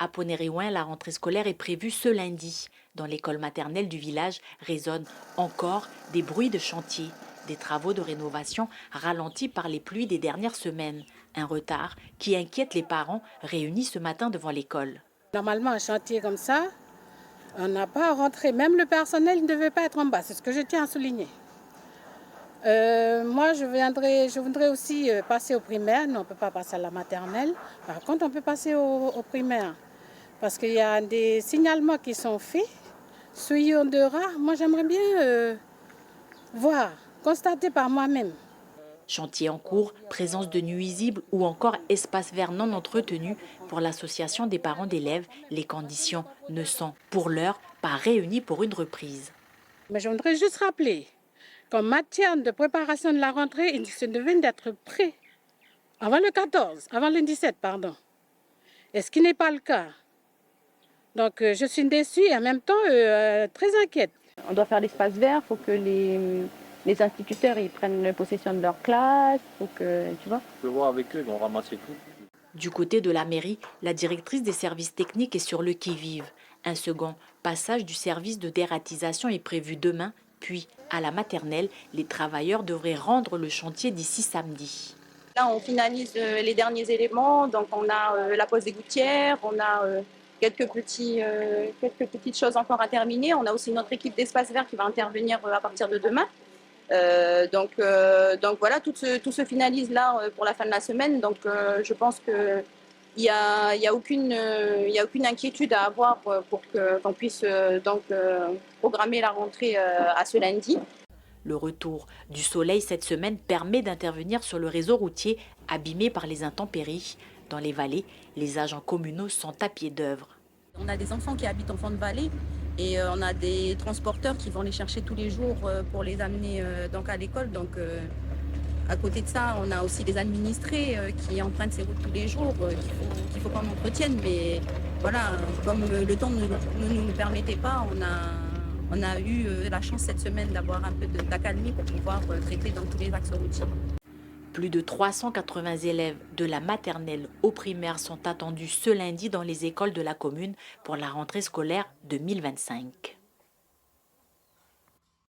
À Ponériouin, la rentrée scolaire est prévue ce lundi. Dans l'école maternelle du village résonnent encore des bruits de chantier, des travaux de rénovation ralentis par les pluies des dernières semaines. Un retard qui inquiète les parents réunis ce matin devant l'école. Normalement, un chantier comme ça, on n'a pas à rentrer. Même le personnel ne devait pas être en bas. C'est ce que je tiens à souligner. Moi, je voudrais aussi passer au primaire. Non, on ne peut pas passer à la maternelle. Par contre, on peut passer au primaire. Parce qu'il y a des signalements qui sont faits. Souillons de rats, moi j'aimerais bien voir, constater par moi-même. Chantier en cours, présence de nuisibles ou encore espace vert non entretenu. Pour l'association des parents d'élèves, les conditions ne sont pour l'heure pas réunies pour une reprise. Mais je voudrais juste rappeler qu'en matière de préparation de la rentrée, il se devait d'être prêt avant le 14, avant le 17, pardon. Et ce qui n'est pas le cas. Donc je suis déçue et en même temps très inquiète. On doit faire l'espace vert, il faut que les instituteurs ils prennent possession de leur classe, faut que, tu vois. On peut voir avec eux, ils vont ramasser tout. Du côté de la mairie, la directrice des services techniques est sur le qui-vive. Un second passage du service de dératisation est prévu demain, puis à la maternelle, les travailleurs devraient rendre le chantier d'ici samedi. Là, on finalise les derniers éléments, donc on a la pose des gouttières, on a quelques petites choses encore à terminer. On a aussi notre équipe d'espace vert qui va intervenir à partir de demain. Donc voilà, tout se finalise là pour la fin de la semaine. Donc je pense qu'il n'y a aucune inquiétude à avoir pour qu'on puisse programmer la rentrée à ce lundi. Le retour du soleil cette semaine permet d'intervenir sur le réseau routier abîmé par les intempéries. Dans les vallées, les agents communaux sont à pied d'œuvre. On a des enfants qui habitent en fond de vallée et on a des transporteurs qui vont les chercher tous les jours pour les amener donc à l'école. Donc à côté de ça, on a aussi des administrés qui empruntent ces routes tous les jours, qu'il faut qu'on entretienne. Mais voilà, comme le temps ne nous le permettait pas, on a eu la chance cette semaine d'avoir un peu d'accalmie pour pouvoir traiter dans tous les axes routiers. Plus de 380 élèves de la maternelle au primaire sont attendus ce lundi dans les écoles de la commune pour la rentrée scolaire 2025.